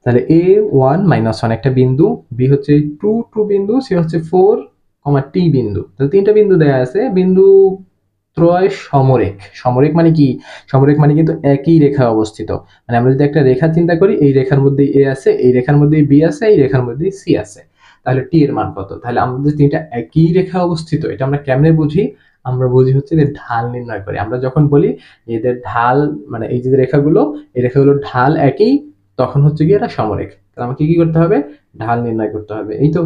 তাহলে a1 -1 একটা বিন্দু, বি হচ্ছে 2 বিন্দু, সি হচ্ছে 4, টি বিন্দু। তাহলে তিনটা বিন্দু দেয়া আছে। বিন্দু ত্রয় সমরেখ। সমরেখ মানে কি? সমরেখ মানে কিন্তু একই রেখায় অবস্থিত। মানে আমরা যদি একটা রেখা চিন্তা করি, এই রেখার মধ্যেই এ আছে, এই রেখার মধ্যেই বি আছে, এই রেখার মধ্যেই সি আছে। তাহলে টি এর মান কত? তাহলে আমাদের তিনটা একই রেখায় অবস্থিত, এটা আমরা কেমনে বুঝি? আমরা বুঝি হচ্ছে যে ঢাল নির্ণয় করি। আমরা যখন বলি এদের ঢাল, মানে এই যে রেখাগুলো, এই রেখাগুলোর ঢাল একই, তখন হচ্ছে কি এটা সমরেখ। তাহলে আমাকে কি করতে হবে? ঢাল নির্ণয় করতে হবে, এই তো।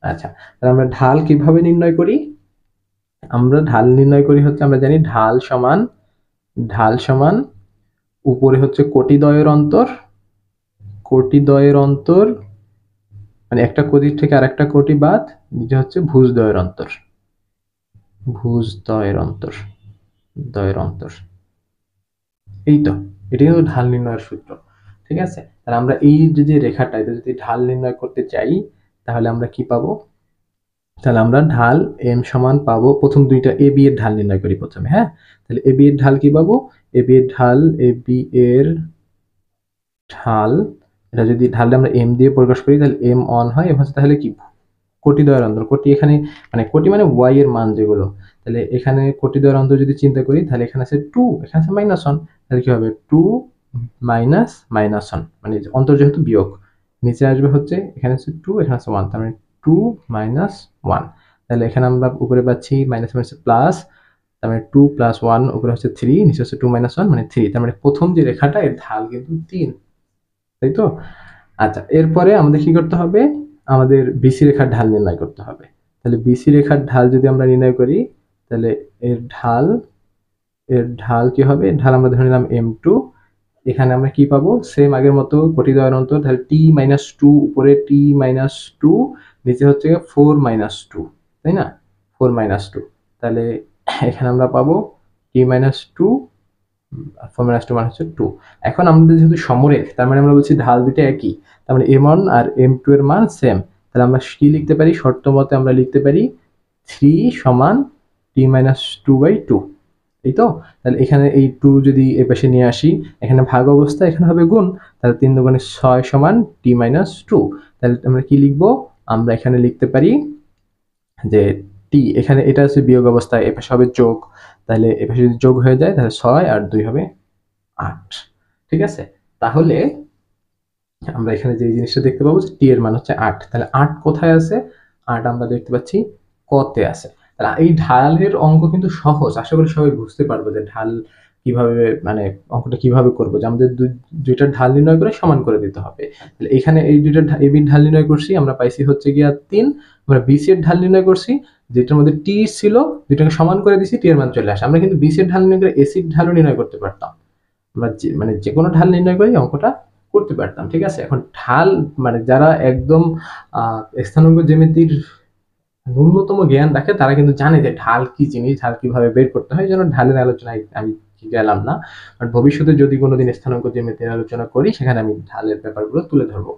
আচ্ছা, তাহলে আমরা ঢাল কিভাবে নির্ণয় করি? আমরা ঢাল নির্ণয় করি হচ্ছে, আমরা জানি ঢাল সমান উপরে হচ্ছে কোটিদ্বয়ের অন্তর, কোটিদ্বয়ের অন্তর মানে একটা কোটির থেকে আরেকটা কোটি বাদ, নিচে হচ্ছে ভুজদ্বয়ের অন্তর, ভুজদ্বয়ের অন্তর, দ্বয়ের অন্তর। এই তো, এটাই হলো ঢাল নির্ণয়ের সূত্র। ঠিক আছে, তাহলে আমরা এই যে রেখাটা, এটা যদি ঢাল নির্ণয় করতে চাই, তাহলে আমরা কি পাবো? তাহলে আমরা ঢাল এম সমান পাবো, প্রথম দুইটা এ বি এর ঢাল নির্ণয় করি প্রথমে। হ্যাঁ, তাহলে এ বি এর ঢাল কি পাবো? এ বি এর ঢাল, এ বি এর ঢাল, এটা যদি ঢালটা আমরা এম দিয়ে প্রকাশ করি, তাহলে এম অন হয়। এবং তাহলে কি কোটি দ্বয়ের অন্তর, কোটি এখানে মানে কোটি মানে ওয়াই এর মান যেগুলো, তাহলে এখানে কোটি দ্বয়ের অন্তর যদি চিন্তা করি, তাহলে এখানে আছে 2, এখানে আছে -1, তাহলে কি হবে? 2 মাইনাস -1, মানে অন্তর যেহেতু বিয়োগ, নিচে আসবে হচ্ছে এখানে আছে 2, এখানে আছে 1, তার মানে 2 - 1। তাহলে এখানে আমরা উপরে পাচ্ছি মাইনাস মাইনাস প্লাস, তার মানে 2 + 1 উপরে হচ্ছে 3, নিচে হচ্ছে 2 - 1 মানে 3। তার মানে প্রথম যে রেখাটা, এর ঢাল কিন্তু 3, তাই তো? আচ্ছা, এরপরে আমাদের কি করতে হবে? আমাদের বিসি রেখার ঢাল নির্ণয় করতে হবে। তাহলে বিসি রেখার ঢাল যদি আমরা নির্ণয় করি, তাহলে এর ঢাল, এর ঢাল কি হবে? এর ঢাল আমরা ধরে নিলাম m2। এখানে আমরা কি পাবো? সেম আগের মতো কোটি দ্বয়ের অন্তর, তাহলে t - 2 উপরে t - 2, নিচে হচ্ছে 4 - 2, তাই না? 4 - 2, তাহলে এখানে আমরা পাবো t - 2, 4 - 2 মানে হচ্ছে 2। এখন আমাদের যেহেতু সমরেখ, তার মানে আমরা বলছি ঢাল দুটো একই, তার মানে m1 আর m2 এর মান সেম। তাহলে আমরা কি লিখতে পারি? শর্ত মতে আমরা লিখতে পারি 3 সমান t - 2/2, এই তো। তাহলে এখানে এই 2 যদি এ পাশে নিয়ে আসি, এখানে ভাগ অবস্থা, এখানে হবে গুণ, তাহলে 3 দুগুণে 6 সমান t - 2। তাহলে আমরা কি লিখবো? আমরা এখানে লিখতে পারি যে টি, এখানে এটা হচ্ছে বিয়োগ অবস্থায়, এ পাশে হবে যোগ, তাহলে এ পাশে যদি যোগ হয়ে যায়, তাহলে 6 আর 2 হবে 8। ঠিক আছে, তাহলে আমরা এখানে যে জিনিসটা দেখতে পাবো যে টি এর মান হচ্ছে 8। তাহলে 8 কোথায় আছে? 8 আমরা দেখতে পাচ্ছি কতে আছে। তাহলে এই ঢালের অঙ্ক কিন্তু সহজ, আশা করি সবাই বুঝতে পারবো যে ঢাল কিভাবে, মানে অঙ্কটা কিভাবে করবো, যে আমাদের দুইটা ঢাল নির্ণয় করে সমান করে দিতে হবে। তাহলে এখানে এই দুইটা এবির ঢাল নির্ণয় করছি, আমরা পাইছি হচ্ছে গিয়া 3। আমরা বিসি এর ঢাল নির্ণয় করছি, যেটার মধ্যে টি ছিল, দুইটাকে সমান করে দিছি, টি এর মান চলে আসে। আমরা কিন্তু বিসি এর ঢাল নির্ণয় করে এসির ঢালও নির্ণয় করতে পারতাম। আমরা মানে যে কোনো ঢাল নির্ণয় করে অঙ্কটা করতে পারতাম। ঠিক আছে, এখন ঢাল মানে যারা একদম স্থানাঙ্ক জ্যামিতির ন্যূনতম জ্ঞান রাখে, তারা কিন্তু জানে যে ঢাল কি জিনিস, ঢাল কিভাবে বের করতে হয়। যেন ঢালের আলোচনায় আমি গেলাম না, বাট ভবিষ্যতে যদি কোনোদিন স্থানাঙ্ক জ্যামিতির আলোচনা করি, সেখানে আমি ঢালের ব্যাপারগুলো তুলে ধরবো।